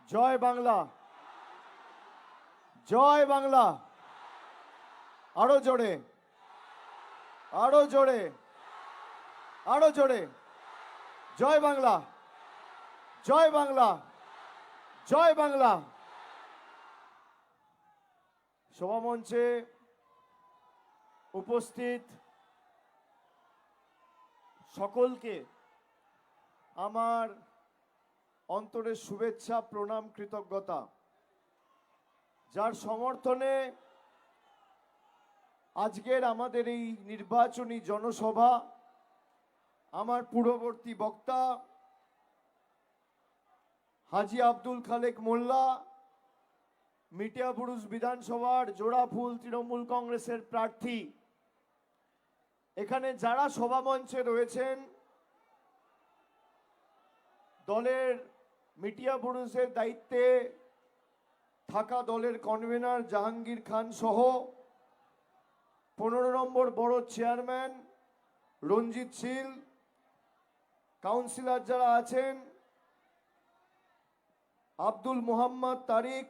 জয় বাংলা, জয় বাংলা। আরো জোরে, আরো জোরে, আরো জোরে। জয় বাংলা, জয় বাংলা, জয় বাংলা। সভামঞ্চে উপস্থিত সকলকে আমার অন্তরের শুভেচ্ছা, প্রণাম, কৃতজ্ঞতা। যার সমর্থনে আজকের আমাদের এই নির্বাচনী জনসভা, আমার পূর্ববর্তী বক্তা হাজী আব্দুল খালেক মোল্লা, মিটিয়াবুরুজ বিধানসভার জোড়াফুল তৃণমূল কংগ্রেসের প্রার্থী, এখানে যারা সভামঞ্চে রয়েছেন, দলের মিটিয়াবুরুজের দায়িত্বে থাকা দলের কনভেনার জাহাঙ্গীর খান সহ 15 নম্বর বড় চেয়ারম্যান রঞ্জিত শীল, কাউন্সিলর যারা আছেন আব্দুল মোহাম্মদ তারিক,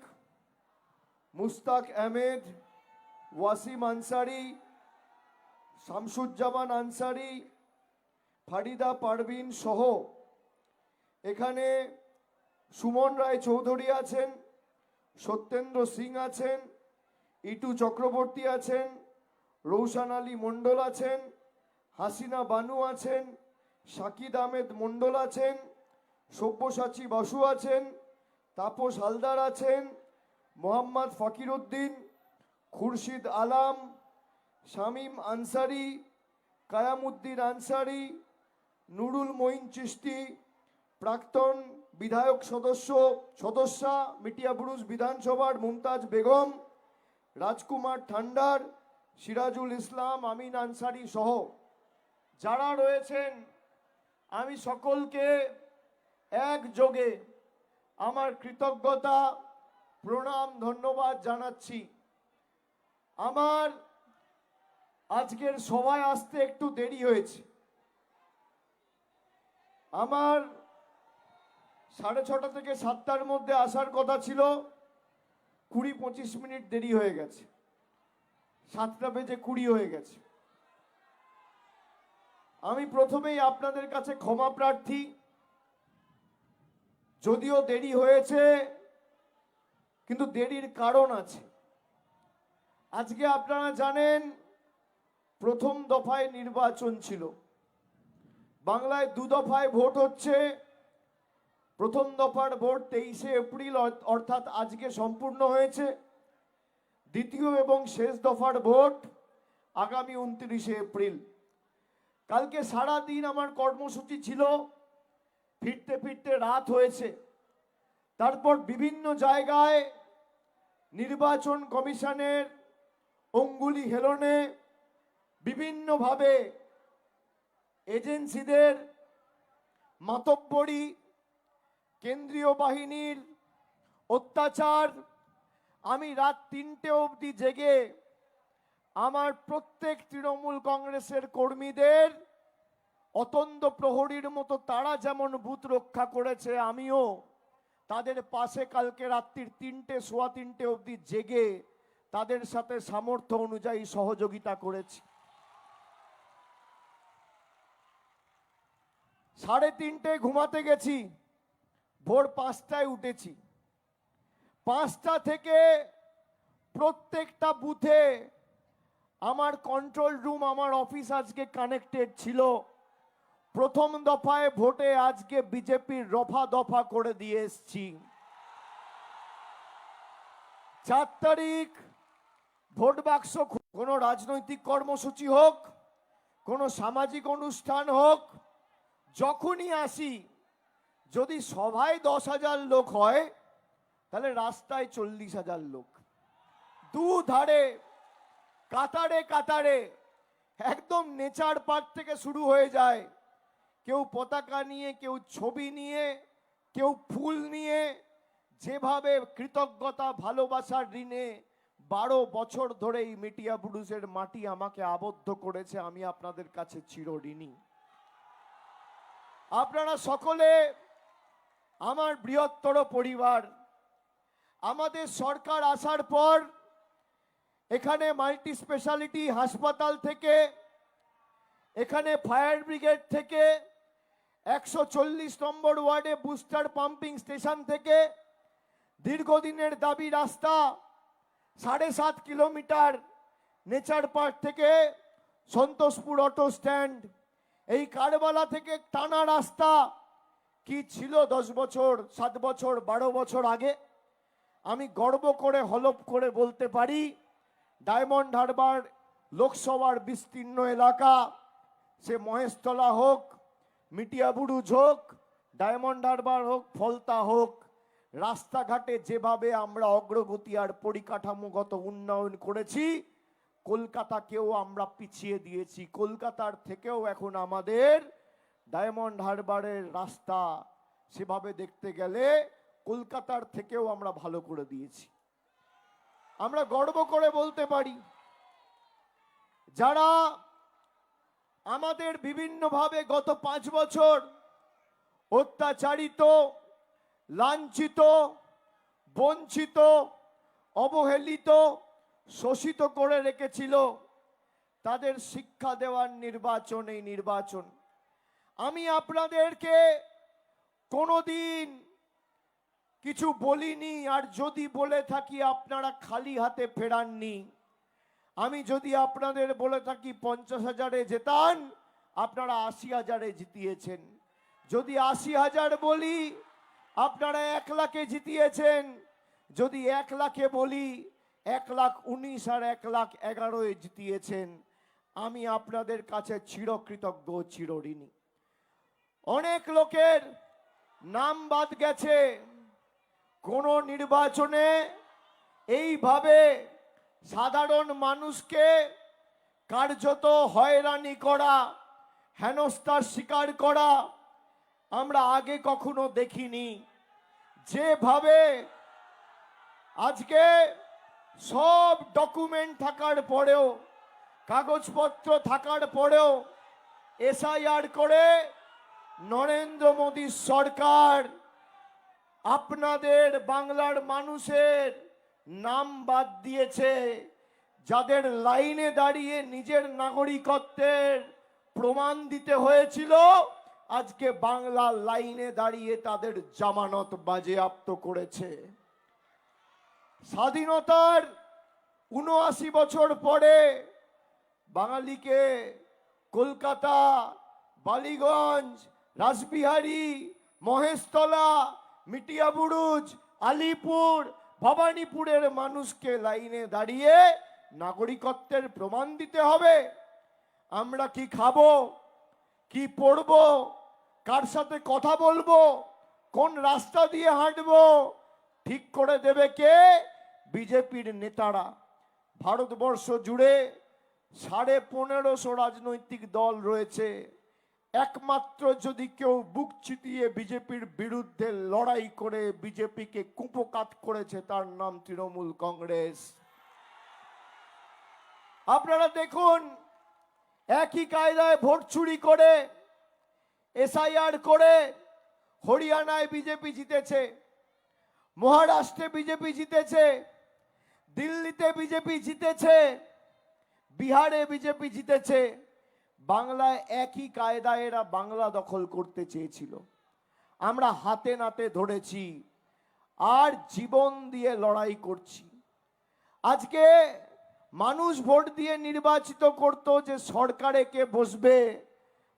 মুস্তাক আহমেদ, ওয়াসিম আনসারি, শামসুজ্জামান আনসারি, ফারিদা পারভিন সহ এখানে সুমন রায় চৌধুরী আছেন, সত্যেন্দ্র সিং আছেন, ইটু চক্রবর্তী আছেন, রৌশান আলী মণ্ডল আছেন, হাসিনা বানু আছেন, শাকিদ আহমেদ মণ্ডল আছেন, সব্যসাচী বসু আছেন, তাপস হালদার আছেন, মোহাম্মদ ফকির উদ্দিন, খুরশিদ আলাম, শামীম আনসারি, কায়ামুদ্দিন আনসারি, নুরুল মঈন চিশতি, প্রাক্তন বিধায়ক সদস্যা মিটিয়াবুরুজ বিধানসভার মুমতাজ বেগম, রাজকুমার ঠান্ডার, সিরাজুল ইসলাম, আমিন আনসারি সহ যারা রয়েছেন, আমি সকলকে একযোগে আমার কৃতজ্ঞতা, প্রণাম, ধন্যবাদ জানাচ্ছি। আমার আজকের সভায় আসতে একটু দেরি হয়েছে। আমার 6:30 থেকে 7টার মধ্যে আসার কথা ছিল, 20-25 মিনিট দেরি হয়ে গেছে, 7:20 হয়ে গেছে। আমি প্রথমেই আপনাদের কাছে ক্ষমা প্রার্থী, যদিও দেরি হয়েছে কিন্তু দেরির কারণ আছে। আজকে আপনারা জানেন প্রথম দফায় নির্বাচন ছিল, বাংলায় 2 দফায় ভোট হচ্ছে। প্রথম দফার ভোট 23শে এপ্রিল অর্থাৎ আজকে সম্পূর্ণ হয়েছে। দ্বিতীয় এবং শেষ দফার ভোট আগামী 29শে এপ্রিল। কালকে সারা দিন আমার কর্মসূচি ছিল, ফিরতে ফিরতে রাত হয়েছে। তারপর বিভিন্ন জায়গায় নির্বাচন কমিশনের অঙ্গুলি হেলনে, বিভিন্নভাবে এজেন্সিদের মাতব্বরি, কেন্দ্রীয় বাহিনীর অত্যাচার, আমি রাত 3টে অবধি জেগে আমার প্রত্যেক তৃণমূল কংগ্রেসের কর্মীদের অতন্দ্র প্রহরীর মতো তারা যেমন বুথ রক্ষা করেছে, আমিও তাদের পাশে কালকে রাত্রির 3টে, সোয়া 3টে অবধি জেগে তাদের সাথে সামর্থ্য অনুযায়ী সহযোগিতা করেছি। 3:30 ঘুমাতে গেছি, ভোর 5টায় উঠেছি। 5টা থেকে প্রত্যেকটা বুথে আমার কন্ট্রোল রুম, আমার অফিস আজকে কানেক্টেড ছিল। প্রথম দফায় ভোটে আজকে বিজেপির রফা দফা করে দিয়ে এসছি। 4 তারিখ ভোট বাক্স, কোনো রাজনৈতিক কর্মসূচি হোক, কোনো সামাজিক অনুষ্ঠান হোক, যখনই আসি, যদি সভায় 10,000 লোক হয় তাহলে রাস্তায় 40,000 লোক, দুধারে কাতারে কাতারে, একদম নেচার পার্ক থেকে শুরু হয়ে যায়। কেউ পতাকা নিয়ে, কেউ ছবি নিয়ে, কেউ ফুল নিয়ে, যেভাবে কৃতজ্ঞতা, ভালোবাসার ঋণে 12 বছর ধরে এই মিটিয়াবুরুজের মাটি আমাকে আবদ্ধ করেছে, আমি আপনাদের কাছে চিরঋণী। আপনারা সকলে আমার বৃহত্তর পরিবার। আমাদের সরকার আসার পর এখানে মাল্টি স্পেশালিটি হাসপাতাল থেকে, এখানে ফায়ার ব্রিগেড থেকে, 140 নম্বর ওয়ার্ডে বুস্টার পাম্পিং স্টেশন থেকে দীর্ঘদিনের দাবি রাস্তা 7.5 কিলোমিটার নেচার পার্ক থেকে সন্তোষপুর অটো স্ট্যান্ড, এই কারবালা থেকে টানা রাস্তা কি ছিল 10 বছর, 7 বছর, 12 বছর আগে? আমি গর্ব করে হলফ করে বলতে পারি, ডায়মন্ড হারবার লোকসভার বিস্তীর্ণ এলাকা, সে মহেশতলা হোক, মিটিয়াবুরুজ হোক, ডায়মন্ড হারবার হোক, ফলতা হোক, রাস্তাঘাটে যেভাবে আমরা অগ্রগতি আর পরিকাঠামোগত উন্নয়ন করেছি, কলকাতাকেও আমরা পিছিয়ে দিয়েছি। কলকাতার থেকেও এখন আমাদের ডায়মন্ড হারবারের রাস্তা সেভাবে দেখতে গেলে কলকাতার থেকেও আমরা ভালো করে দিয়েছি। আমরা গর্ব করে বলতে পারি, যারা আমাদের বিভিন্নভাবে গত 5 বছর অত্যাচারিত, লাঞ্ছিত, বঞ্চিত, অবহেলিত, শোষিত করে রেখেছিল, তাদের শিক্ষা দেওয়ার নির্বাচন এই নির্বাচন। আমি আপনাদেরকে কোনোদিন কিছু বলিনি, আর যদি বলে থাকি আপনারা খালি হাতে ফেরাননি। আমি যদি আপনাদের বলে থাকি 50,000-এ জেতান, আপনারা 80,000-এ জিতিয়েছেন। যদি 80,000 বলি, আপনারা 1 লাখে জিতিয়েছেন। যদি 1 লাখে বলি, 1,19,000 আর 1,11,000-এ জিতিয়েছেন। আমি আপনাদের কাছে চিরকৃতজ্ঞ, চিরঋণী। অনেক লোকের নাম বাদ গেছে। কোন নির্বাচনে এইভাবে সাধারণ মানুষকে কার্যত হয়রানি করা, হেনস্থার শিকার করা আমরা আগে কখনো দেখিনি। যেভাবে আজকে সব ডকুমেন্ট থাকার পরেও, কাগজপত্র থাকার পরেও এসআইআর করে নরেন্দ্র মোদী সরকার আপনাদের বাংলার মানুষের নাম বাদ দিয়েছে। যাদের লাইনে দাঁড়িয়ে নিজের নাগরিকত্বের প্রমাণ দিতে হয়েছিল, আজকে বাংলা লাইনে দাঁড়িয়ে তাদের জামানত বাজেয়াপ্ত করেছে। স্বাধীনতার ৭৯ বছর পরে বাঙালিকে কলকাতা, বালিগঞ্জ, রাসবিহারী, মহেশতলা, মিটিয়াবুরুজ, আলিপুর, ভবানীপুরের মানুষকে লাইনে দাঁড়িয়ে নাগরিকত্বের প্রমাণ দিতে হবে। আমরা কি খাবো, কি পড়বো, কার সাথে কথা বলবো, কোন রাস্তা দিয়ে হাঁটবো, ঠিক করে দেবে কে? বিজেপির নেতারা। ভারতবর্ষ জুড়ে 1550 রাজনৈতিক দল রয়েছে। একমাত্র যদি কেউ বুক চিতিয়ে বিজেপির বিরুদ্ধে লড়াই করে বিজেপিকে কুপোকাত করেছে, তার নাম তৃণমূল কংগ্রেস। আপনারা দেখুন, একই কায়দায় ভোট চুরি করে, এসআইআর করে হরিয়ানায় বিজেপি জিতেছে, মহারাষ্ট্রে বিজেপি জিতেছে, দিল্লিতে বিজেপি জিতেছে, বিহারে বিজেপি জিতেছে। বাংলায় একই কায়দায় এরা বাংলা দখল করতে চেয়েছিল। আমরা হাতে নাতে ধরেছি আর জীবন দিয়ে লড়াই করছি। আজকে মানুষ ভোট দিয়ে নির্বাচিত করত যে সরকারে কে বসবে,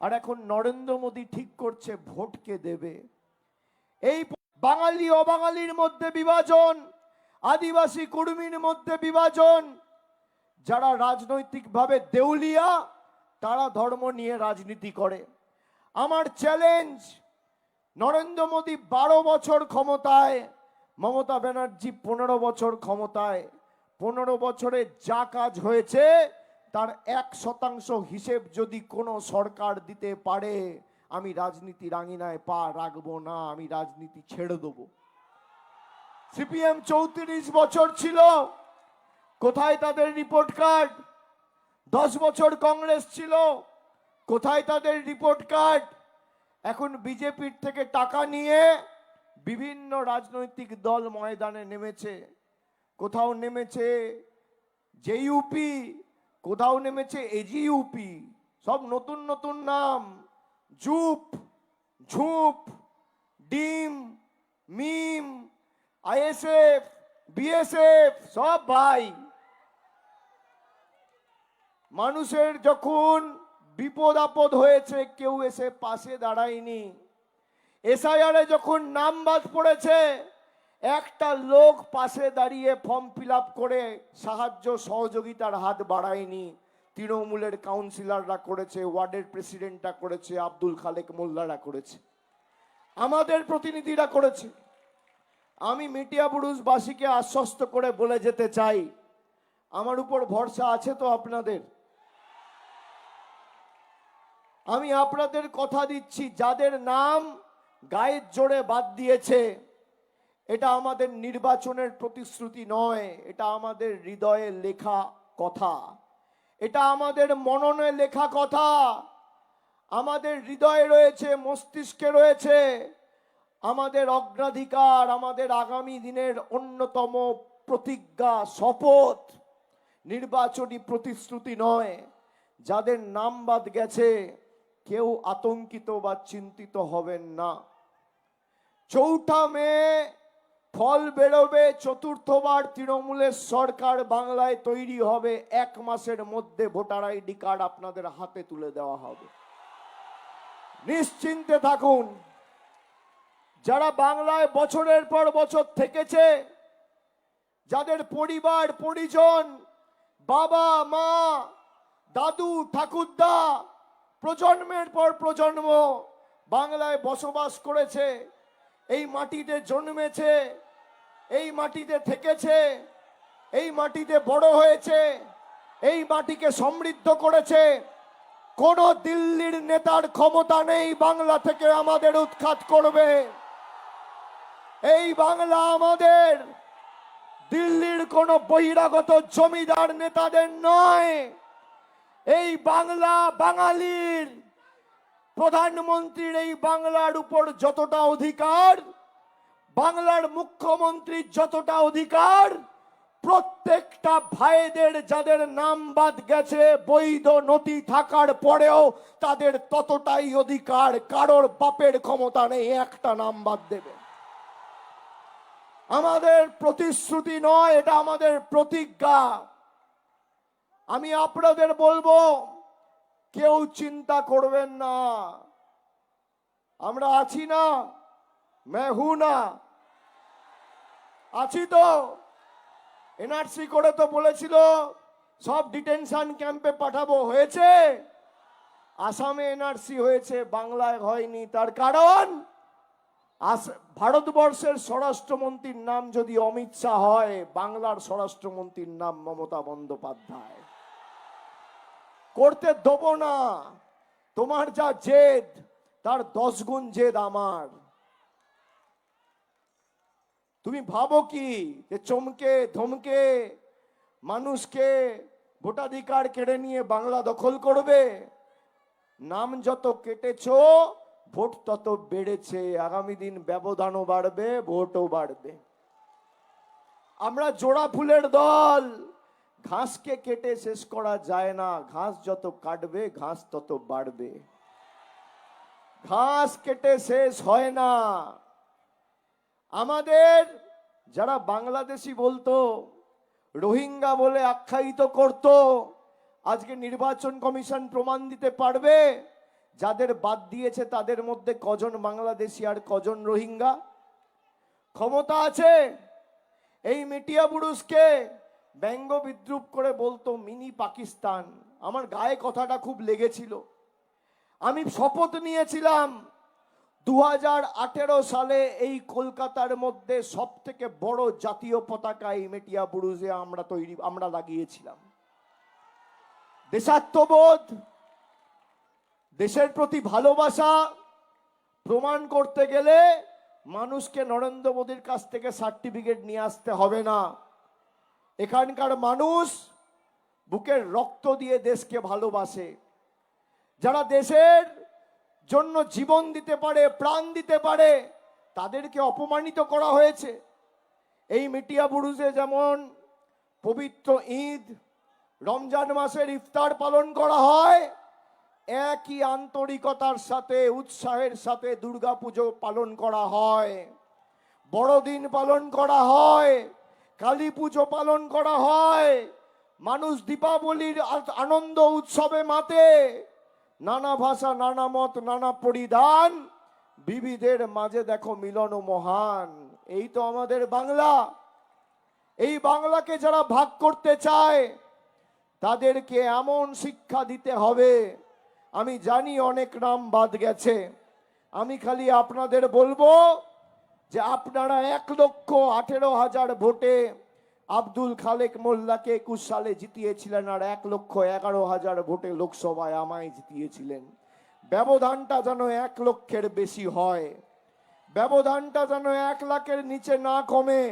আর এখন নরেন্দ্র মোদী ঠিক করছে ভোট কে দেবে। এই বাঙালি অবাঙালির মধ্যে বিভাজন, আদিবাসী কুর্মীর মধ্যে বিভাজন, যারা রাজনৈতিকভাবে দেউলিয়া তারা ধর্ম নিয়ে রাজনীতি করে। আমার চ্যালেঞ্জ, নরেন্দ্র মোদী 12 বছর ক্ষমতায়, মমতা ব্যানার্জি 15 বছর ক্ষমতায়। 15 বছরে যা কাজ হয়েছে তার 1% হিসেব যদি কোনো সরকার দিতে পারে, আমি রাজনীতির আঙিনায় পা রাখবো না, আমি রাজনীতি ছেড়ে দেবো। সিপিএম 34 বছর ছিল, কোথায় তাদের রিপোর্ট কার্ড? 10 বছর কংগ্রেস ছিল, কোথায় তাদের রিপোর্ট কার্ড? এখন বিজেপির থেকে টাকা নিয়ে বিভিন্ন রাজনৈতিক দল ময়দানে নেমেছে। কোথাও নেমেছে জেইউপি, কোথাও নেমেছে এজিইউপি, সব নতুন নতুন নাম, জুপ, ঝুপ, ডিম, মিম, আইএসএফ, বিএসএফ, সব ভাই। মানুষের যখন বিপদ আপদ হয়েছে কেউ এসে পাশে দাঁড়ায়নি। এসআইআরে যখন নাম বাদ পড়েছে একটা লোক পাশে দাঁড়িয়ে ফর্ম ফিল আপ করে সাহায্য সহযোগিতার হাত বাড়ায়নি। তৃণমূলের কাউন্সিলররা করেছে, ওয়ার্ডের প্রেসিডেন্টরা করেছে, আব্দুল খালেক মোল্লারা করেছে, আমাদের প্রতিনিধিরা করেছে। আমি মিটিয়াবুরুজবাসীকে আশ্বস্ত করে বলে যেতে চাই, আমার উপর ভরসা আছে তো আপনাদের? আমি আপনাদের কথা দিচ্ছি, যাদের নাম গায়ের জোরে বাদ দিয়েছে, এটা আমাদের নির্বাচনের প্রতিশ্রুতি নয়, এটা আমাদের হৃদয়ে লেখা কথা, এটা আমাদের মননে লেখা কথা। আমাদের হৃদয়ে রয়েছে, মস্তিষ্কে রয়েছে। আমাদের অগ্রাধিকার, আমাদের আগামী দিনের অন্যতম প্রতিজ্ঞা, শপথ, নির্বাচনী প্রতিশ্রুতি নয়। যাদের নাম বাদ গেছে কেউ আতঙ্কিত বা চিন্তিত হবেন না। 4 মে ফল বেরোবে, চতুর্থবার তৃণমূলের সরকার বাংলায় তৈরি হবে। 1 মাসের মধ্যে ভোটার আইডি কার্ড আপনাদের হাতে তুলে দেওয়া হবে, নিশ্চিন্তে থাকুন। যারা বাংলায় বছরের পর বছর থেকেছে, যাদের পরিবার পরিজন, বাবা মা, দাদু ঠাকুরদা প্রজন্মের পর প্রজন্ম বাংলায় বসবাস করেছে, এই মাটিতে জন্মেছে, এই মাটিতে থেকেছে, এই মাটিতে বড় হয়েছে, এই মাটিকে সমৃদ্ধ করেছে, কোন দিল্লির নেতার ক্ষমতা নেই বাংলা থেকে আমাদের উৎখাত করবে। এই বাংলা আমাদের, দিল্লির কোন বহিরাগত জমিদার নেতাদের নয়। এই বাংলা বাঙালির। প্রধানমন্ত্রীর এই বাংলার উপর যতটা অধিকার, বাংলার মুখ্যমন্ত্রীর যতটা অধিকার, প্রত্যেকটা ভাইদের যাদের নাম বাদ গেছে বৈধ নথি থাকার পরেও তাদের ততটাই অধিকার। কারোর বাপের ক্ষমতা নেই একটা নাম বাদ দেবে। আমাদের প্রতিশ্রুতি নয়, এটা আমাদের প্রতিজ্ঞা। আমি আপনাদের বলবো, কেউ চিন্তা করবেন না, আমরা আছি না, মেহু না, আছি তো। এনআরসি করে তো বলেছিল সব ডিটেনশন ক্যাম্পে পাঠাবো, হয়েছে? আসামে এনআরসি হয়েছে, বাংলায় হয়নি। তার কারণ ভারতবর্ষের স্বরাষ্ট্রমন্ত্রীর নাম যদি অমিত শাহ হয়, বাংলার স্বরাষ্ট্রমন্ত্রীর নাম মমতা বন্দ্যোপাধ্যায়। করতে দেব না। তোমার যা জেদ তার 10 গুণ জেদ আমার। তুমি ভাবো কি যে চমকে ধমকে মানুষকে ভোটাধিকার কেড়ে নিয়ে বাংলা দখল করবে? নাম যত কেটেছো ভোট তত বেড়েছে। আগামী দিন ব্যবধানও বাড়বে, ভোটও বাড়বে। আমরা জোড়া ফুলের দল, ঘাসকে কেটে শেষ করা যায় না। ঘাস যত কাটবে ঘাস তত বাড়বে, ঘাস কেটে শেষ হয় না। আমাদের যারা বাংলাদেশি বলতো, রোহিঙ্গা বলে আখ্যায়িত করত, আজকে নির্বাচন কমিশন প্রমাণ দিতে পারবে যাদের বাদ দিয়েছে তাদের মধ্যে কজন বাংলাদেশি আর কজন রোহিঙ্গা। ক্ষমতা আছে। এই মিটিয়াবুরুজকে ব্যঙ্গ বিদ্রুপ করে বলতো মিনি পাকিস্তান। আমার গায়ে কথাটা খুব লেগেছিল। আমি শপথ নিয়েছিলাম 2018 সালে এই কলকাতার মধ্যে সব থেকে বড় জাতীয় পতাকা এই মিটিয়াবুরুজে আমরা লাগিয়েছিলাম। দেশাত্মবোধ, দেশের প্রতি ভালোবাসা প্রমাণ করতে গেলে মানুষকে নরেন্দ্র মোদীর কাছ থেকে সার্টিফিকেট নিয়ে আসতে হবে না। এখানকার মানুষ বুকের রক্ত দিয়ে দেশকে ভালোবাসে। যারা দেশের জন্য জীবন দিতে পারে, প্রাণ দিতে পারে, তাদেরকে অপমানিত করা হয়েছে। এই মিটিয়া বুরুজে যেমন পবিত্র ঈদ, রমজান মাসের ইফতার পালন করা হয়, একই আন্তরিকতার সাথে উৎসাহের সাথে দুর্গাপুজো পালন করা হয়, বড়দিন পালন করা হয়, কালী পুজো পালন করা হয়। মানুষ দীপাবলির আনন্দ উৎসবে মাতে। নানা ভাষা, নানা মত, নানা পরিধান, বিবিধের মাঝে দেখো মিলন মহান। এই তো আমাদের বাংলা। এই বাংলাকে যারা ভাগ করতে চায় তাদেরকে এমন শিক্ষা দিতে হবে। আমি জানি অনেক নাম বাদ গেছে, আমি খালি আপনাদের বলবো যে আপনারা 1,18,000 ভোটে আব্দুল খালেক মোল্লাকে 21 সালে জিতিয়েছিলেন, আর 1,11,000 ভোটে লোকসভায় আমায় জিতিয়েছিলেন। ব্যবধানটা যেন 1 লক্ষের বেশি হয়, ব্যবধানটা যেন 1 লাখের নিচে না কমে,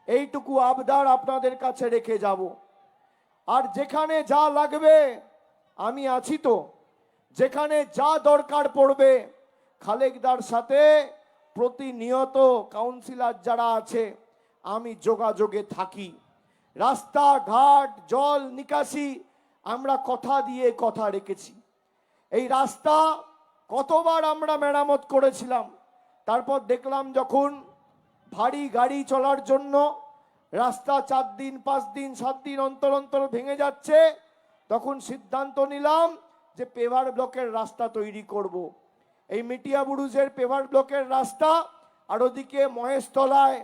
এইটুকু আবদার আপনাদের কাছে রেখে যাব। আর যেখানে যা লাগবে আমি আছি তো, যেখানে যা দরকার পড়বে খালেকদার সাথে প্রতিনিয়ত কাউন্সিলর যারা আছে আমি যোগাযোগে থাকি। রাস্তাঘাট, জল নিকাশি আমরা কথা দিয়ে কথা রেখেছি। এই রাস্তা কতবার আমরা মেরামত করেছিলাম, তারপর দেখলাম যখন ভারী গাড়ি চলার জন্য রাস্তা 4 দিন 5 দিন 7 দিন অন্তর অন্তর ভেঙে যাচ্ছে, তখন সিদ্ধান্ত নিলাম যে পেভার ব্লকের রাস্তা তৈরি করব। এই মিটিয়া বুরুজের পেভার ব্লকের রাস্তা, আর ওদিকে মহেশতলায়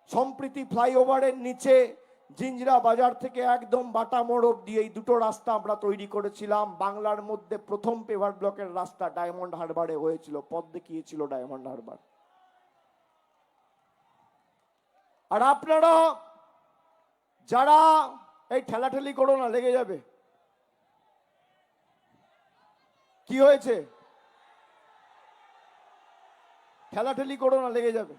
সম্প্রীতি ফ্লাইওভারের নিচে জিঞ্জরা বাজার থেকে একদম বাটা মোড় অব্দি এই দুটো রাস্তা আমরা তৈরি করেছিলাম। বাংলার মধ্যে প্রথম পেভার ব্লকের রাস্তা ডায়মন্ড হারবারে হয়েছিল, পথ দেখিয়েছিল ডায়মন্ড হারবার। আর আপনারা যারা এই ঠেলাঠেলি করো না, লেগে যাবে। কি হয়েছে? ঠেলাঠেলি করো না, লেগে যাবে।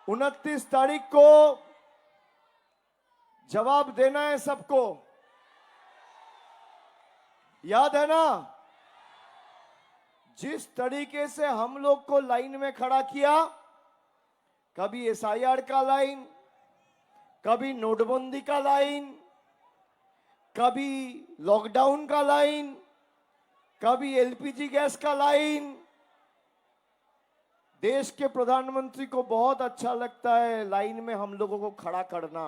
उनतीस तारीख को जवाब देना है सबको, याद है ना? जिस तरीके से हम लोग को लाइन में खड़ा किया, कभी एसआईआर का लाइन, कभी नोटबंदी का लाइन, कभी लॉकडाउन का लाइन, कभी एलपीजी गैस का लाइन। देश के प्रधानमंत्री को बहुत अच्छा लगता है लाइन में हम लोगों को खड़ा करना,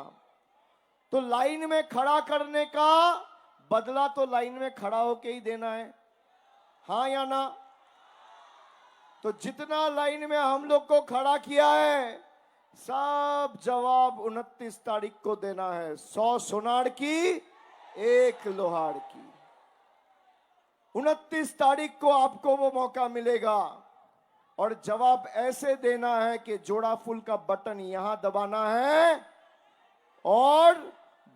तो लाइन में खड़ा करने का बदला तो लाइन में खड़ा होके ही देना है, हाँ या ना? तो जितना लाइन में हम लोग को खड़ा किया है सब जवाब 29 तारीख को देना है। 100 सोनार की 1 लोहार की। 29 तारीख को आपको वो मौका मिलेगा और जवाब ऐसे देना है कि जोड़ा फूल का बटन यहां दबाना है और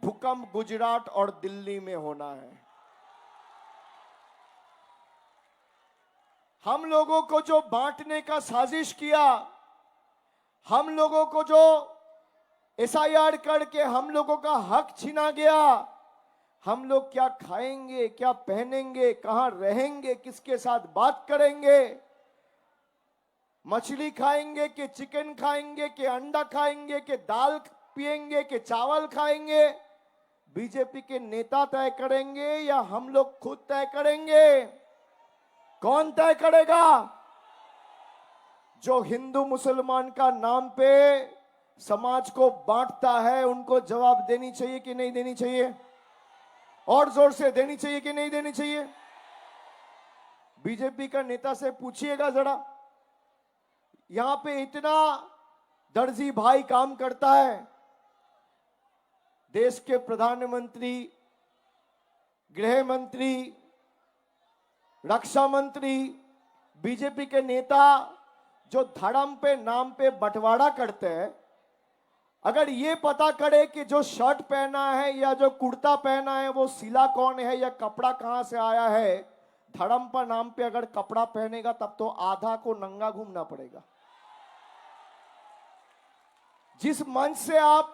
भूकंप गुजरात और दिल्ली में होना है। हम लोगों को जो बांटने का साजिश किया, हम लोगों को जो एसआईआर करके हम लोगों का हक छीना गया, हम लोग क्या खाएंगे, क्या पहनेंगे, कहां रहेंगे, किसके साथ बात करेंगे, मछली खाएंगे कि चिकन खाएंगे कि अंडा खाएंगे कि दाल पिएंगे कि चावल खाएंगे, बीजेपी के नेता तय करेंगे या हम लोग खुद तय करेंगे? कौन तय करेगा? जो हिंदू मुसलमान का नाम पे समाज को बांटता है उनको जवाब देनी चाहिए कि नहीं देनी चाहिए? और जोर से देनी चाहिए कि नहीं देनी चाहिए? बीजेपी का नेता से पूछिएगा जरा, यहां पे इतना दर्जी भाई काम करता है, देश के प्रधानमंत्री, गृह मंत्री, रक्षा मंत्री, बीजेपी के नेता जो धर्म पे नाम पे बंटवारा करते हैं, अगर ये पता करे कि जो शर्ट पहना है या जो कुर्ता पहना है वो सिला कौन है या कपड़ा कहां से आया है, धर्म पर नाम पे अगर कपड़ा पहनेगा तब तो आधा को नंगा घूमना पड़ेगा। जिस मंच से आप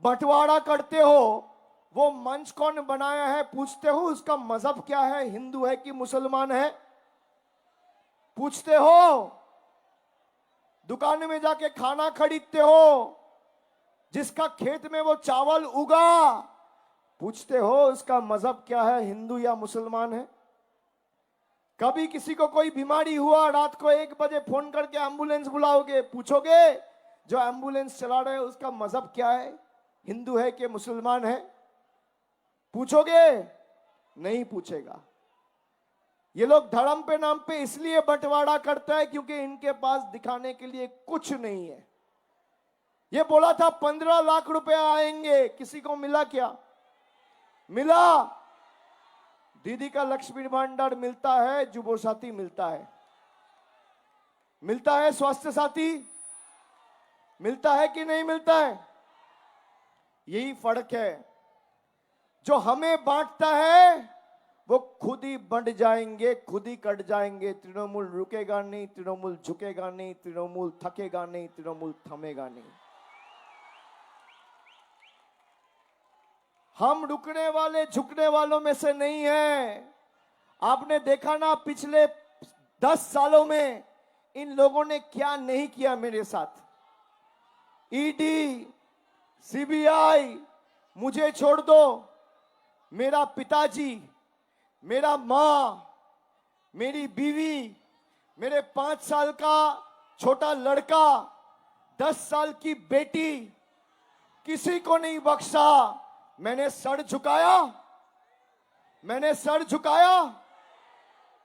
बंटवारा करते हो वो मंच कौन बनाया है पूछते हो? उसका मजहब क्या है, हिंदू है कि मुसलमान है? पूछते हो? दुकान में जाके खाना खरीदते हो, जिसका खेत में वो चावल उगा, पूछते हो उसका मजहब क्या है, हिंदू या मुसलमान है? कभी किसी को कोई बीमारी हुआ, रात को 1 बजे फोन करके एम्बुलेंस बुलाओगे, पूछोगे जो एम्बुलेंस चला रहे हो उसका मजहब क्या है, हिंदू है कि मुसलमान है? पूछोगे? नहीं पूछेगा। ये लोग धर्म पे नाम पे इसलिए बंटवारा करता है क्योंकि इनके पास दिखाने के लिए कुछ नहीं है। ये बोला था 15 लाख रुपए आएंगे, किसी को मिला क्या? मिला? दीदी का लक्ष्मी भंडार मिलता है, जुबो साथी मिलता है, मिलता है स्वास्थ्य साथी मिलता है कि नहीं मिलता है? यही फर्क है। जो हमें बांटता है वो खुद ही बंट जाएंगे, खुद ही कट जाएंगे। तृणमूल रुकेगा नहीं, तृणमूल झुकेगा नहीं, तृणमूल थकेगा नहीं, तृणमूल थमेगा नहीं। हम रुकने वाले झुकने वालों में से नहीं है। आपने देखा ना पिछले 10 सालों में इन लोगों ने क्या नहीं किया मेरे साथ। ईडी, सीबीआई, मुझे छोड़ दो, मेरा पिताजी, मेरा माँ, मेरी बीवी, मेरे 5 साल का छोटा लड़का, 10 साल की बेटी, किसी को नहीं बख्शा। मैंने सर झुकाया, मैंने सर झुकाया।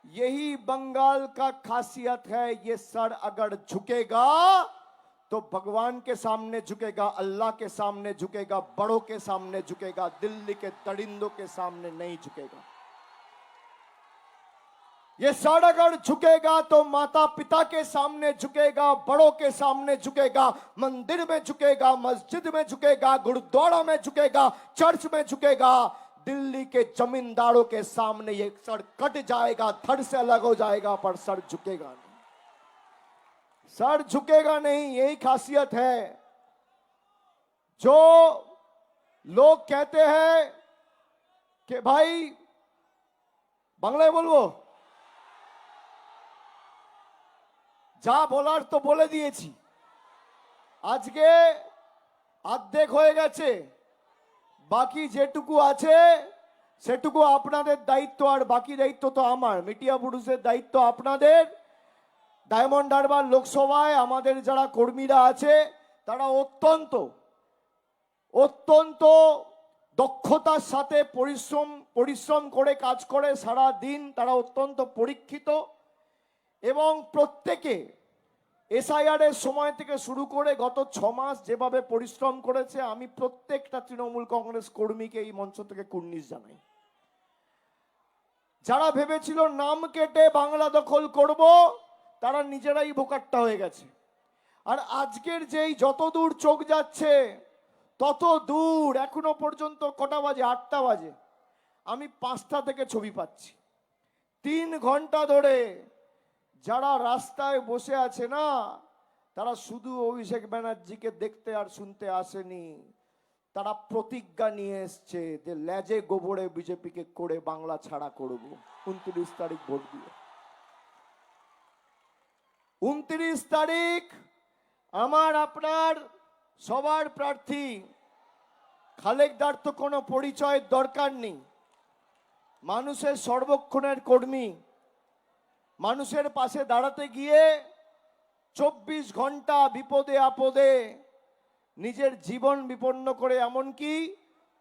यही बंगाल का खासियत है। ये सर अगर झुकेगा तो भगवान के सामने झुकेगा, अल्लाह के सामने झुकेगा, बड़ों के सामने झुकेगा, दिल्ली के दरिंदों के सामने नहीं झुकेगा। ये सर अगर झुकेगा तो माता पिता के सामने झुकेगा, बड़ों के सामने झुकेगा, मंदिर में झुकेगा, मस्जिद में झुकेगा, गुरुद्वारा में झुकेगा, चर्च में झुकेगा। दिल्ली के जमींदारों के सामने ये सर कट जाएगा, धड़ से अलग हो जाएगा, पर सर झुकेगा नहीं। सर झुकेगा नहीं, यही खासियत है। जो लोग कहते हैं कि भाई बांग्लाয় বলবো, যা বলার তো বলে দিয়েছি, আজকে অর্ধেক হয়ে গেছে, বাকি যেটুকু আছে সেটুকু আপনাদের দায়িত্ব, আর বাকি দায়িত্ব তো আমার। মিডিয়া পুরুষের দায়িত্ব আপনাদের। ডায়মন্ড হারবার লোকসভায় আমাদের যারা কর্মীরা আছে তারা অত্যন্ত অত্যন্ত দক্ষতার সাথে পরিশ্রম করে কাজ করে সারা দিন। তারা অত্যন্ত পরীক্ষিত এবং প্রত্যেকে এসআইআর এর সময় থেকে শুরু করে গত 6 মাস যেভাবে পরিশ্রম করেছে, আমি প্রত্যেকটা তৃণমূল কংগ্রেস কর্মীকে এই মঞ্চ থেকে কুর্নিশ জানাই। যারা ভেবেছিল নাম কেটে বাংলা দখল করব, তারা নিজেরাই বোকাট্টা হয়ে গেছে। আর আজকের যেই যত দূর চোখ যাচ্ছে তত দূর, এখনো পর্যন্ত কটা বাজে? 8টা বাজে, আমি 5টা থেকে ছবি পাচ্ছি। 3 ঘন্টা ধরে যারা রাস্তায় বসে আছে না, তারা শুধু অভিষেক ব্যানার্জিকে দেখতে আর শুনতে আসেনি, তারা প্রতিজ্ঞা নিয়ে এসছে যে লেজে গোবরে বিজেপিকে করে বাংলা ছাড়া করব 29 তারিখ ভোট দিয়ে। 29 তারিখ আমার আপনার সবার প্রার্থী। খালেকদার তো কোনো পরিচয়ের দরকার নেই, মানুষের সর্বক্ষণের কর্মী। মানুষের পাশে দাঁড়াতে গিয়ে 24 ঘন্টা বিপদে আপদে নিজের জীবন বিপন্ন করে, এমনকি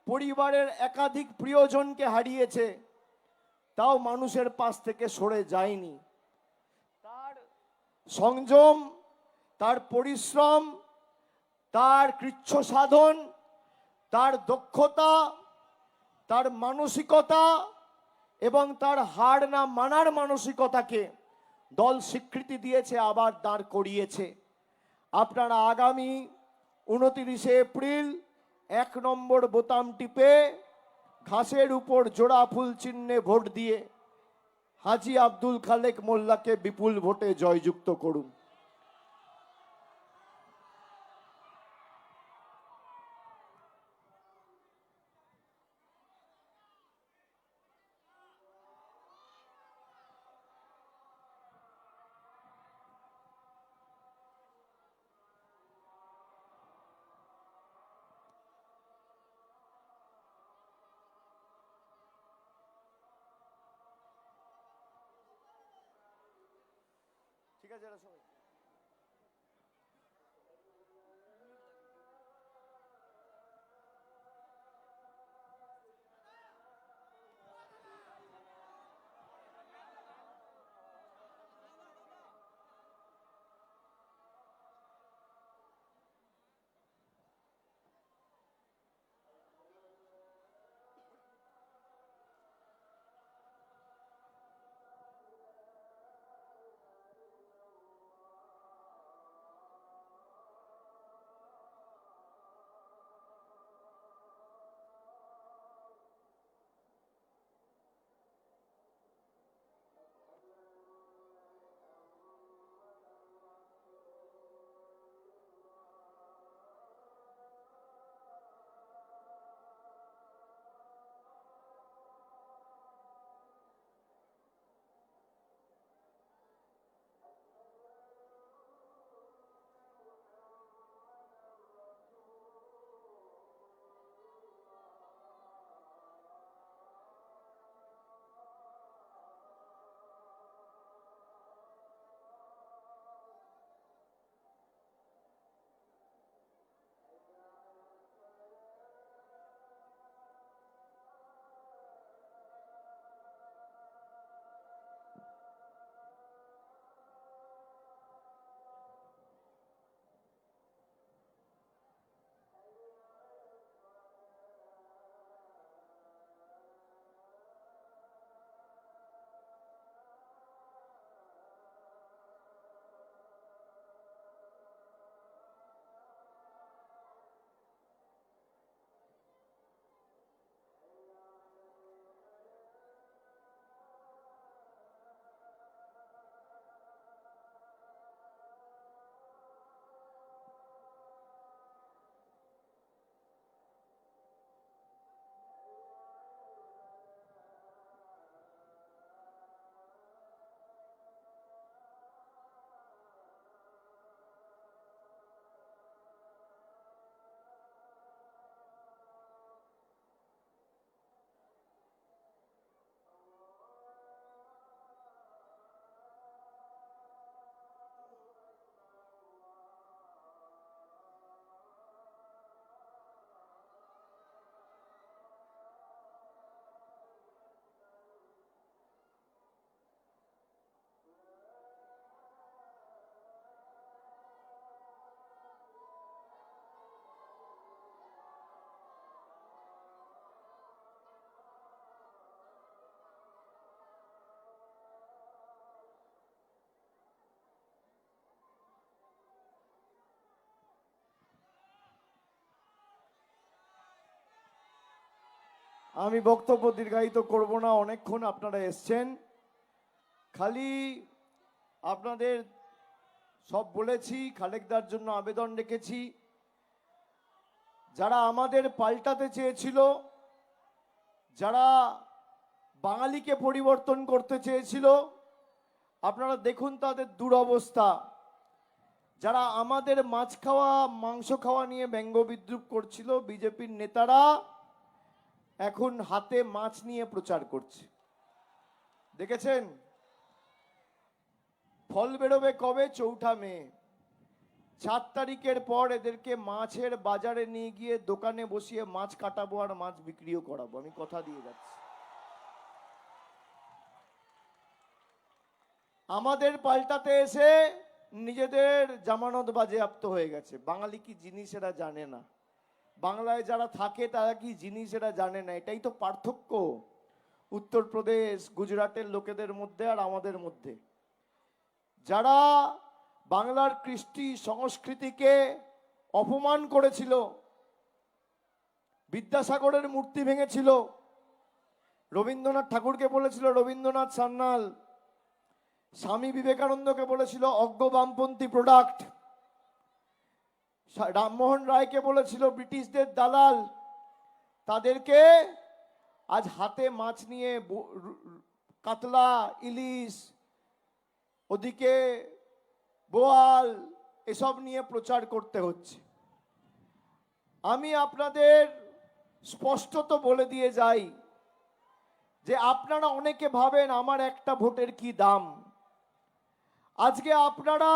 পরিবারের একাধিক প্রিয়জনকে হারিয়েছে, তাও মানুষের পাশ থেকে সরে যায়নি। তার সংযম, তার পরিশ্রম, তার কৃচ্ছ সাধন, তার দক্ষতা, তার মানসিকতা এবং তার হার না মানার মানসিকতাকে দল স্বীকৃতি দিয়েছে, আবার দাঁড় করিয়েছে। আপনারা আগামী 29 এপ্রিল 1 নম্বর বোতাম টিপে ঘাসের উপর জোড়া ফুল চিহ্নে ভোট দিয়ে হাজী আব্দুল খালেক মোল্লাকে বিপুল ভোটে জয়যুক্ত করুন। আছে সবাই। আমি বক্তব্য দীর্ঘায়িত করব না, অনেকক্ষণ আপনারা এসছেন। খালি আপনাদের সব বলেছি, খালেকদার জন্য আবেদন রেখেছি। যারা আমাদের পাল্টাতে চেয়েছিল, যারা বাঙালিকে পরিবর্তন করতে চেয়েছিল, আপনারা দেখুন তাদের দুরবস্থা। যারা আমাদের মাছ খাওয়া মাংস খাওয়া নিয়ে ব্যঙ্গ বিদ্রুপ করছিল, বিজেপির নেতারা এখন হাতে মাছ নিয়ে প্রচার করছে। দেখেছেন? ফল বেরোবে কবে? 4 মে। 7 তারিখের পর এদেরকে মাছের বাজারে নিয়ে গিয়ে দোকানে বসিয়ে মাছ কাটাবো আর মাছ বিক্রিও করাবো, আমি কথা দিয়ে যাচ্ছি। আমাদের পাল্টাতে এসে নিজেদের জামানত বাজেয়াপ্ত হয়ে গেছে। বাঙালি কি জিনিস এরা জানে না, বাংলায় যারা থাকে তারা কি জিনিস এরা জানে না। এটাই তো পার্থক্য উত্তরপ্রদেশ গুজরাটের লোকেদের মধ্যে আর আমাদের মধ্যে। যারা বাংলার কৃষ্টি সংস্কৃতিকে অপমান করেছিল, বিদ্যাসাগরের মূর্তি ভেঙেছিল, রবীন্দ্রনাথ ঠাকুরকে বলেছিল রবীন্দ্রনাথ সান্যাল, স্বামী বিবেকানন্দকে বলেছিল অজ্ঞ বামপন্থী প্রোডাক্ট, রামমোহন রায়কে বলেছিল ব্রিটিশদের দালাল, তাদেরকে আজ হাতে মাছ নিয়ে কাতলা, ইলিশ, ওদিকে বোয়াল, এসব নিয়ে প্রচার করতে হচ্ছে। আমি আপনাদের স্পষ্টত বলে দিয়ে যাই যে আপনারা অনেকে ভাবেন আমার একটা ভোটের কি দাম। আজকে আপনারা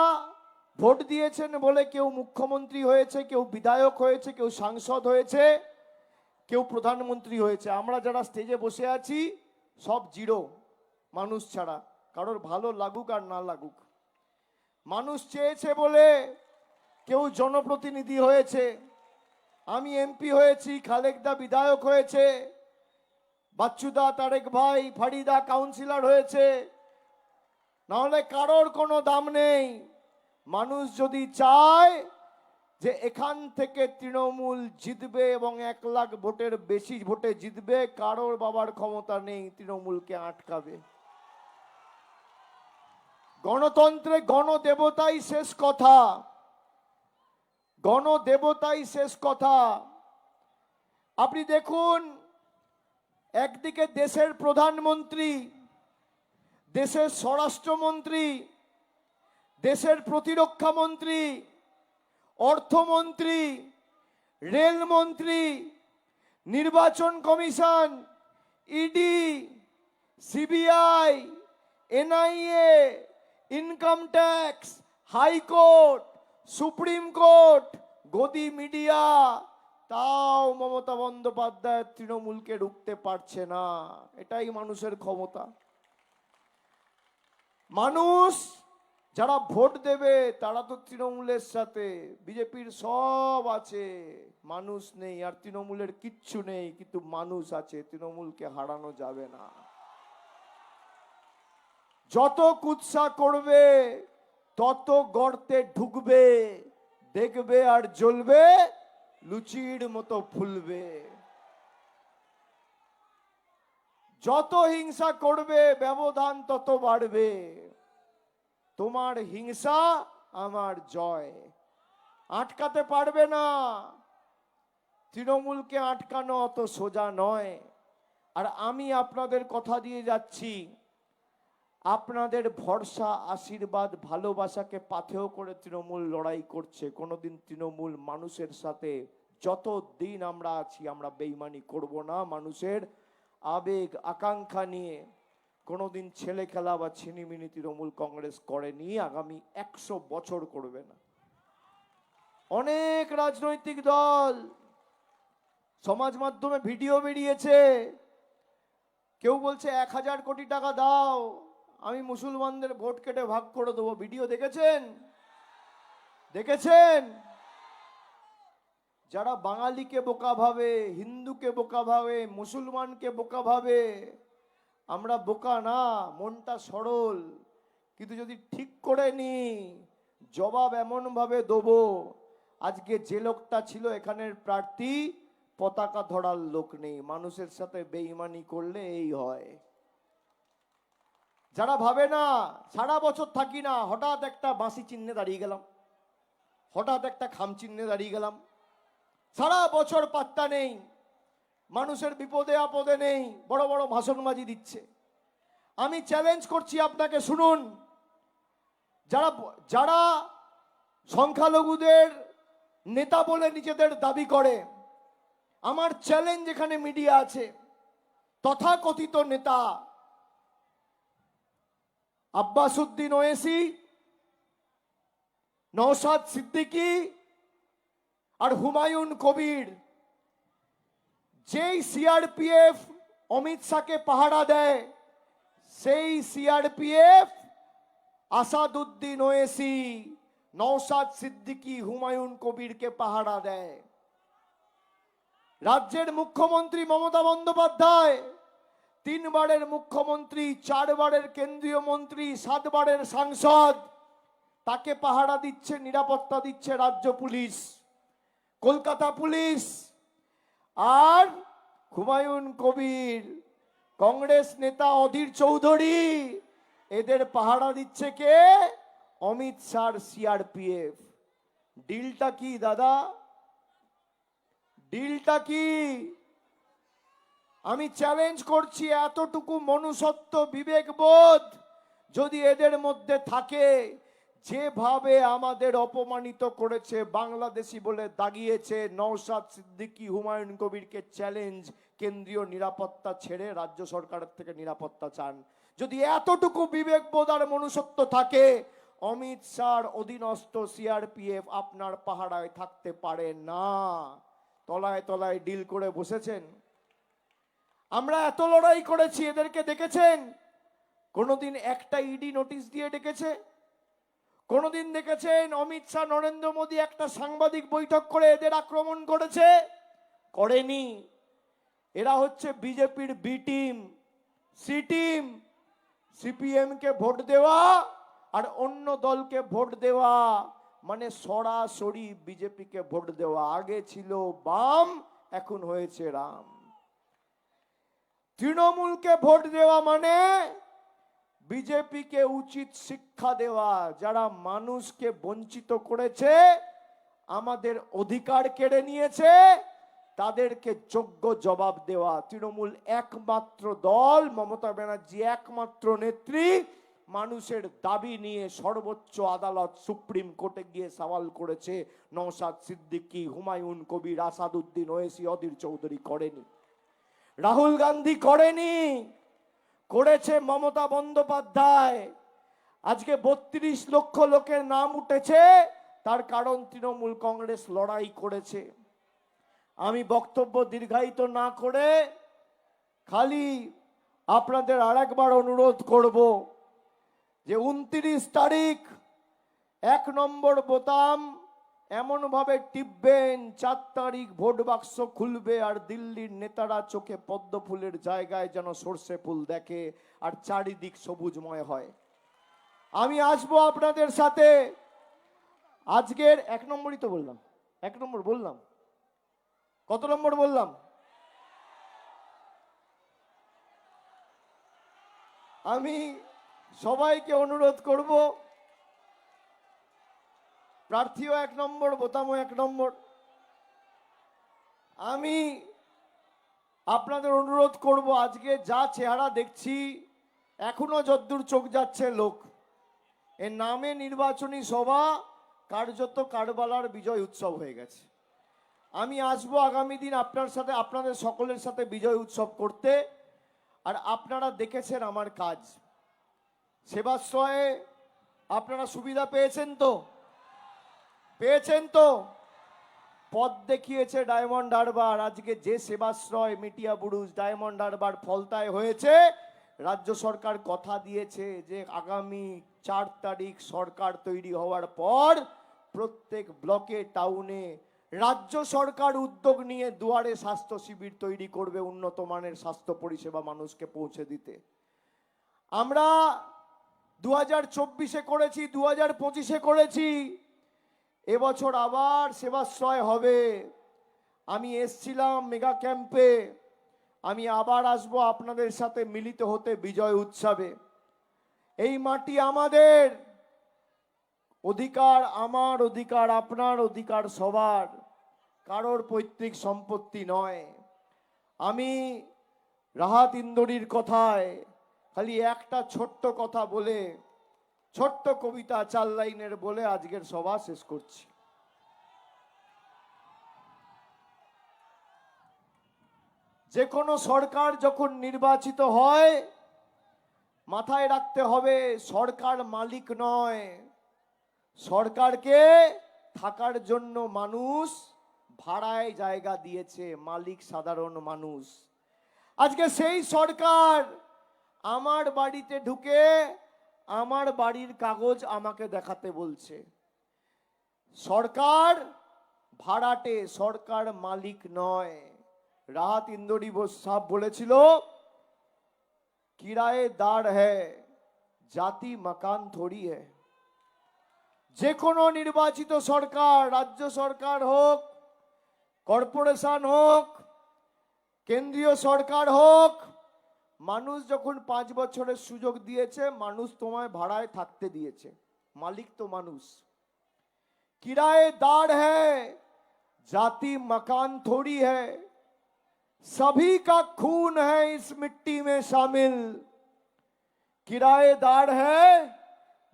ভোট দিয়েছেন বলে কেউ মুখ্যমন্ত্রী হয়েছে, কেউ বিধায়ক হয়েছে, কেউ সাংসদ হয়েছে, কেউ প্রধানমন্ত্রী হয়েছে। আমরা যারা স্টেজে বসে আছি সব জিরো, মানুষ ছাড়া। কারোর ভালো লাগুক আর না লাগুক, মানুষ চেয়েছে বলে কেউ জনপ্রতিনিধি হয়েছে। আমি এমপি হয়েছি, খালেকদা বিধায়ক হয়েছে, বাচ্চুদা, তারেক ভাই, ফারিদা কাউন্সিলর হয়েছে। নাহলে কারোর কোনো দাম নেই। মানুষ যদি চায় যে এখান থেকে তৃণমূল জিতবে এবং 1 লাখ ভোটের বেশি ভোটে জিতবে, কারোর বাবার ক্ষমতা নেই তৃণমূলকে আটকাবে। গণতন্ত্রে গণদেবতাই শেষ কথা, গণদেবতাই শেষ কথা। আপনি দেখুন, একদিকে দেশের প্রধানমন্ত্রী, দেশের স্বরাষ্ট্রমন্ত্রী, দেশের প্রতিরক্ষা মন্ত্রী, অর্থমন্ত্রী, রেলমন্ত্রী, নির্বাচন commission, ED, CBI, NIA, income tax, high court, supreme court, গদি মিডিয়া, তাও মমতা বন্দ্যোপাধ্যায় তৃণমূলকে রুখতে পারছে না। এটাই মানুষের ক্ষমতা। মানুষ যারা ভোট দেবে তারা তো তৃণমূলের সাথে, বিজেপির সব আছে, মানুষ নেই। আর তৃণমূলের কিচ্ছু নেই, কিন্তু মানুষ আছে। তৃণমূলকে হারানো যাবে না। যত কুৎসা করবে তত গর্তে ঢুকবে, দেখবে আর জ্বলবে, লুচির মতো ফুলবে। যত হিংসা করবে ব্যবধান তত বাড়বে। তোমার হিংসা আমার জয়, আটকাতে পারবে না। তৃণমূলকে আটকানো অত সোজা নয়। আর আমি আপনাদের কথা দিয়ে যাচ্ছি, আপনাদের ভরসা, আশীর্বাদ, ভালোবাসাকে পাথেয় করে তৃণমূল লড়াই করছে। কোনোদিন তৃণমূল মানুষের সাথে, যত দিন আমরা আছি, আমরা বেইমানি করব না। মানুষের আবেগ আকাঙ্ক্ষা নিয়ে কোনোদিন ছেলে খেলা বা ছিনিমিনি তৃণমূল কংগ্রেস করেনি, আগামী 100 বছর করবে না। অনেক রাজনৈতিক দল, সমাজ মাধ্যমে ভিডিও বেরিয়েছে, কেউ বলছে 1000 কোটি টাকা দাও, আমি মুসলমানদের ভোট কেটে ভাগ করে দেবো। ভিডিও দেখেছেন? দেখেছেন? যারা বাঙালিকে বোকা ভাবে, হিন্দুকে বোকা ভাবে, মুসলমানকে বোকা ভাবে, আমরা বোকা না, মনটা সরল। কিন্তু যদি ঠিক করে নি, জবাব এমন ভাবে দেবো। আজকে যে লোকটা ছিল এখানের প্রার্থী, পতাকা ধরার লোক নেই। মানুষের সাথে বেঈমানি করলে এই হয়। যারা ভাবে না সারা বছর থাকি না, হঠাৎ একটা বাঁশি চিহ্নে দাঁড়িয়ে গেলাম, হঠাৎ একটা খাম চিহ্নে দাঁড়িয়ে গেলাম, সারা বছর পাত্তা নেই, মানুষের বিপদে আপদে নেই, বড় বড় ভাষণবাজি দিচ্ছে। আমি চ্যালেঞ্জ করছি আপনাকে, শুনুন, যারা যারা সংখ্যালঘুদের নেতা বলে নিজেদের দাবি করে, আমার চ্যালেঞ্জ, এখানে মিডিয়া আছে, তথাকথিত নেতা আব্বাস উদ্দিন ওয়েসি, নওশাদ সিদ্দিকী আর হুমায়ুন কবির, যেই সিআরপিএফ অমিত শাহকে পাহারা দেয়, সেই সিআরপিএফ আসাদুদ্দিন ওয়েসি, নওশাদ সিদ্দিকী, হুমায়ুন কবিরকে পাহারা দেয়। রাজ্যের মুখ্যমন্ত্রী মমতা বন্দ্যোপাধ্যায় 3 বারের মুখ্যমন্ত্রী, 4 বারের কেন্দ্রীয় মন্ত্রী, 7 বারের সাংসদ, তাকে পাহারা দিচ্ছে, নিরাপত্তা দিচ্ছে রাজ্য পুলিশ, কলকাতা পুলিশ। আর হুমায়ুন কবির, কংগ্রেস নেতা অধীর চৌধুরী, এদের পাহারা দিচ্ছে কে? অমিত শাহর সিআরপিএফ। ডিলটা কি দাদা? ডিলটা কি? আমি চ্যালেঞ্জ করছি, এতটুকু মনুষ্যত্ব, বিবেকবোধ যদি এদের মধ্যে থাকে, যেভাবে আমাদের অপমানিত করেছে, বাংলাদেশি বলে দাগিয়েছে, নওশাদ সিদ্দিকী, হুমায়ুন কবিরকে চ্যালেঞ্জ, কেন্দ্রীয় নিরাপত্তা ছেড়ে রাজ্য সরকারের থেকে নিরাপত্তা চান। যদি এতটুকু বিবেকবোধ আর মনুষ্যত্ব থাকে, অমিত শাহর অধীনস্থ সিআরপিএফ আপনার পাহারায় থাকতে পারে না। তলায় তলায় ডিল করে বসেছেন। আমরা এত লড়াই করেছি, এদেরকে দেখেছেন কোনোদিন একটা ইডি নোটিশ দিয়ে ডেকেছে? কোনোদিন দেখেছেন অমিত শাহ নরেন্দ্র মোদী একটা সাংবাদিক বৈঠক করে এদের আক্রমণ করেছে? করেনি। এরা হচ্ছে বিজেপির B team, C team. CPM কে ভোট দেওয়া আর অন্য দলকে ভোট দেওয়া মানে সরাসরি বিজেপিকে ভোট দেওয়া। আগে ছিল বাম, এখন হয়েছে রাম। তৃণমূলকে ভোট দেওয়া মানে বিজেপিকে উচিত শিক্ষা দেওয়া। যারা মানুষকে বঞ্চিত করেছে, আমাদের অধিকার কেড়ে নিয়েছে, তাদেরকে যোগ্য জবাব দেওয়া। তৃণমূল একমাত্র দল, মমতা ব্যানার্জি একমাত্র নেত্রী, মানুষের দাবি নিয়ে সর্বোচ্চ আদালত সুপ্রিম কোর্টে গিয়ে সওয়াল করেছে। নওশাদ সিদ্দিকী, হুমায়ুন কবির, আসাদুদ্দিন ওয়েসি, অধীর চৌধুরী করেনি, রাহুল গান্ধী করেনি, করেছে মমতা বন্দ্যোপাধ্যায়। আজকে 32 লক্ষ লোকের নাম উঠেছে, তার কারণ তৃণমূল কংগ্রেস লড়াই করেছে। আমি বক্তব্য দীর্ঘায়িত না করে খালি আপনাদের আরেকবার অনুরোধ করব যে 29 তারিখ 1 নম্বর বোতাম এমন ভাবে টিপবেন, 4 তারিখ ভোট বাক্স খুলবে আর দিল্লির নেতারা চোখে পদ্ম ফুলের জায়গায় যেন সর্ষে ফুল দেখে আর চারিদিক সবুজময় হয়। আমি আসবো আপনাদের সাথে। আজকের 1 নম্বরই তো বললাম, 1 নম্বর বললাম, কত নম্বর বললাম? আমি সবাইকে অনুরোধ করব, প্রার্থীও 1 নম্বর, বোতামও 1 নম্বর। আমি আপনাদের অনুরোধ করব, আজকে যা চেহারা দেখছি, এখনো যদ্দূর চোখ যাচ্ছে লোক, এর নামে নির্বাচনী সভা কার্যত কারবালার বিজয় উৎসব হয়ে গেছে। আমি আসবো আগামী দিন আপনার সাথে, আপনাদের সকলের সাথে বিজয় উৎসব করতে। আর আপনারা দেখেছেন আমার কাজ, সেবাশ্রয়ে আপনারা সুবিধা পেয়েছেন তো? পেয়েছেন তো? পথ দেখিয়েছে ডায়মন্ড হারবার। আজকে যে সেবাশ্রয় মিটিয়া বুরুজ ডায়মন্ড হারবার ফলতায় হয়েছে, রাজ্য সরকার কথা দিয়েছে যে আগামী 4 তারিখ সরকার তৈরি হওয়ার পর প্রত্যেক ব্লকে, টাউনে রাজ্য সরকার উদ্যোগ নিয়ে দুয়ারে স্বাস্থ্য শিবির তৈরি করবে, উন্নত মানের স্বাস্থ্য পরিষেবা মানুষকে পৌঁছে দিতে। আমরা 2024-এ করেছি, 2025-এ করেছি, এবছর আবার সেবাশ্রয় হবে। আমি এসছিলাম মেগা ক্যাম্পে, আমি আবার আসবো আপনাদের সাথে মিলিত হতে বিজয় উৎসবে। এই মাটি আমাদের, অধিকার আমার, অধিকার আপনার, অধিকার সবার, কারোর পৈতৃক সম্পত্তি নয়। আমি রাহাত ইন্দোরির কথায় খালি একটা ছোট্ট কথা বলে, ছোট্ট কবিতা 4 লাইনের বলে আজকের সভা শেষ করছি। যে কোনো সরকার যখন নির্বাচিত হয়, মাথায় রাখতে হবে সরকার মালিক নয়, সরকারকে থাকার জন্য মানুষ ভাড়ায় জায়গা দিয়েছে, মালিক সাধারণ মানুষ। আজকে সেই সরকার আমার বাড়িতে ঢুকে আমার বাড়ির কাগজ আমাকে দেখাতে বলছে। সরকার ভাড়াটে, সরকার মালিক নয়। রাহাত ইন্দোরি সাহেব বলেছিল, কিরায়ে দার হ্যায়, জাতি মাকান থোড়ি হ্যায়। যে কোনো নির্বাচিত সরকার, রাজ্য সরকার হোক, কর্পোরেশন হোক, কেন্দ্রীয় সরকার হোক, মানুষ যখন 5 বছরের সুযোগ দিয়েছে, মানুষ তোমায় ভাড়ায় থাকতে দিয়েছে, মালিক তো মানুষ। किराएदार है, जाति मकान थोड़ी है, सभी का खून है इस मिट्टी में शामिल। किराएदार है,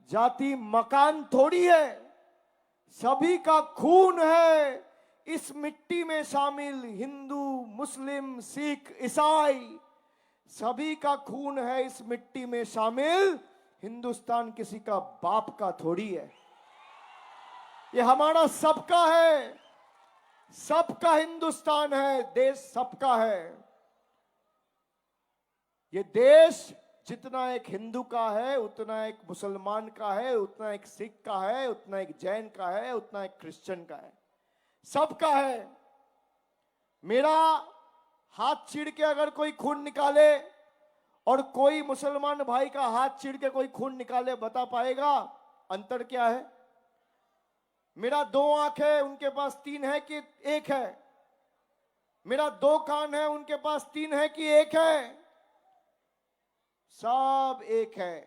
जाति मकान थोड़ी है, सभी का खून है इस मिट्टी में शामिल। हिंदू, मुस्लिम, सिख, ईसाई, सभी का खून है इस मिट्टी में शामिल। हिंदुस्तान किसी का बाप का थोड़ी है, ये हमारा सबका है, सबका हिंदुस्तान है, देश सबका है। ये देश जितना एक हिंदू का है, उतना एक मुसलमान का है, उतना एक सिख का है, उतना एक जैन का है, उतना एक क्रिश्चियन का है, सबका है। मेरा हाथ चीर के अगर कोई खून निकाले और कोई मुसलमान भाई का हाथ चीर के कोई खून निकाले, बता पाएगा अंतर क्या है? मेरा 2 आंख है, उनके पास 3 है कि 1 है? मेरा 2 कान है, उनके पास 3 है कि 1 है? सब एक है।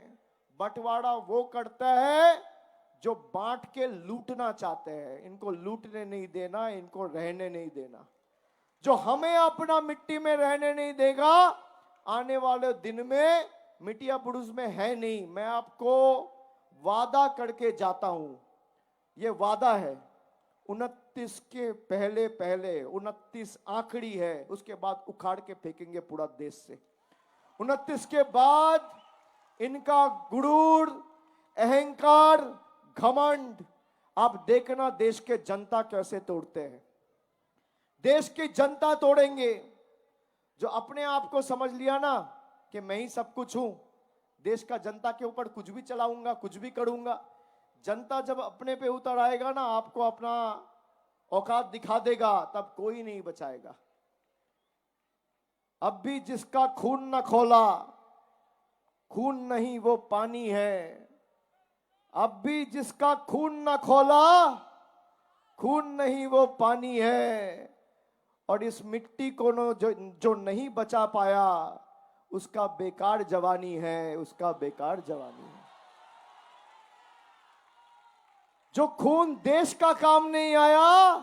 बंटवारा वो करता है जो बांट के लूटना चाहते हैं। इनको लूटने नहीं देना, इनको रहने नहीं देना। जो हमें अपना मिट्टी में रहने नहीं देगा, आने वाले दिन में मिटिया बुरुज में है नहीं। मैं आपको वादा करके जाता हूं, ये वादा है। 29 के पहले 29 आखिरी है, उसके बाद उखाड़ के फेंकेंगे पूरा देश से। 29 के बाद इनका गुरूर, अहंकार, घमंड आप देखना देश के जनता कैसे तोड़ते हैं। देश की जनता तोड़ेंगे। जो अपने आप को समझ लिया ना कि मैं ही सब कुछ हूं, देश का जनता के ऊपर कुछ भी चलाऊंगा, कुछ भी करूंगा, जनता जब अपने पे उतर आएगा ना, आपको अपना औकात दिखा देगा, तब कोई नहीं बचाएगा। अब भी जिसका खून न खोला, खून नहीं वो पानी है। अब भी जिसका खून न खोला, खून नहीं वो पानी है। और इस मिट्टी को जो नहीं बचा पाया, उसका बेकार जवानी है, उसका बेकार जवानी है। जो खून देश का काम नहीं आया,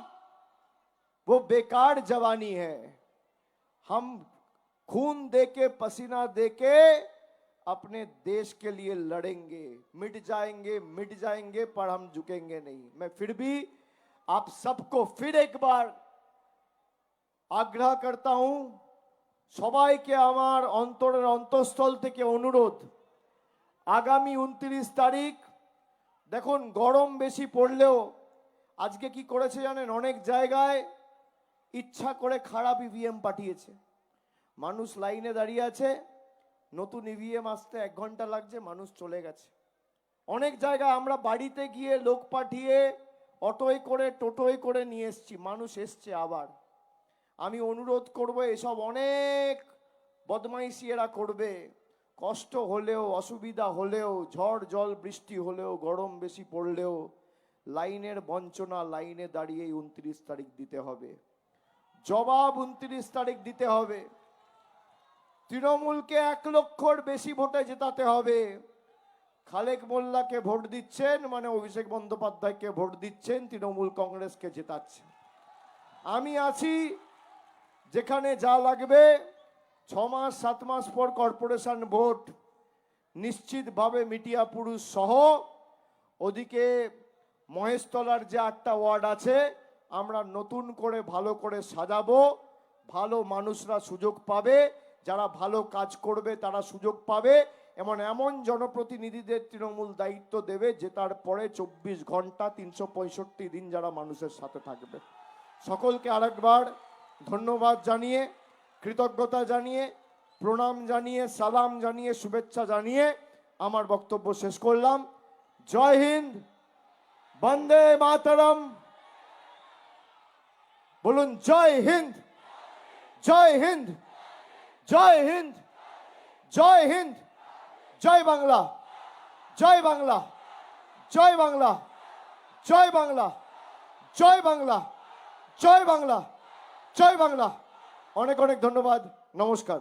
वो बेकार जवानी है। हम खून देके, पसीना देके अपने देश के लिए लड़ेंगे। मिट जाएंगे पर हम झुकेंगे नहीं। मैं फिर भी आप सबको फिर एक बार आग्रह करता हूं, সবাইকে আমার অন্তরের অন্তঃস্থল থেকে অনুরোধ, আগামী 29 তারিখ দেখুন, গরম বেশি পড়লেও আজকে কি করেছে জানেন? অনেক জায়গায় ইচ্ছা করে খারাপ ইভিএম পাঠিয়েছে। মানুষ লাইনে দাঁড়িয়ে আছে, নতুন ইভিএম আসতে 1 ঘন্টা লাগছে, মানুষ চলে গেছে। অনেক জায়গায় আমরা বাড়িতে গিয়ে লোক পাঠিয়ে অটোয় করে, টোটোয় করে নিয়ে এসেছি, মানুষ এসছে আবার। আমি অনুরোধ করব, এসব অনেক বদমাইশি এরা করবে। কষ্ট হলেও, অসুবিধা হলেও, ঝড় জল বৃষ্টি হলেও, গরম বেশি পড়লেও লাইনের বঞ্চনা, লাইনে দাঁড়িয়ে 29 তারিখ দিতে হবে জবাব। 29 তারিখ দিতে হবে। তৃণমূলকে 1 লক্ষর বেশি ভোটে জেতাতে হবে। খালেক মোল্লাকে ভোট দিচ্ছেন মানে অভিষেক বন্দ্যোপাধ্যায়কে ভোট দিচ্ছেন, তৃণমূল কংগ্রেসকে জেতাচ্ছেন। আমি আছি, যেখানে যা লাগবে 6 মাস 7 মাস পর কর্পোরেশন ভোট নিশ্চিতভাবে মিটিয়া পুরুষ সহ ওদিকে মহেশতলার যে 8টা ওয়ার্ড আছে, আমরা নতুন করে ভালো করে সাজাবো। ভালো মানুষরা সুযোগ পাবে, যারা ভালো কাজ করবে তারা সুযোগ পাবে। এমন জনপ্রতিনিধিদের তৃণমূল দায়িত্ব দেবে, যে তারপরে 24 ঘন্টা 365 দিন যারা মানুষের সাথে থাকবে। সকলকে আরেকবার ধন্যবাদ জানিয়ে, কৃতজ্ঞতা জানিয়ে, প্রণাম জানিয়ে, সালাম জানিয়ে, শুভেচ্ছা জানিয়ে আমার বক্তব্য শেষ করলাম। জয় হিন্দ, বন্দে মাতরম। বলুন জয় হিন্দ, জয় হিন্দ, জয় হিন্দ, জয় হিন্দ, জয় বাংলা, জয় বাংলা, জয় বাংলা, জয় বাংলা, জয় বাংলা, জয় বাংলা, জয় বাংলা। অনেক অনেক ধন্যবাদ। নমস্কার।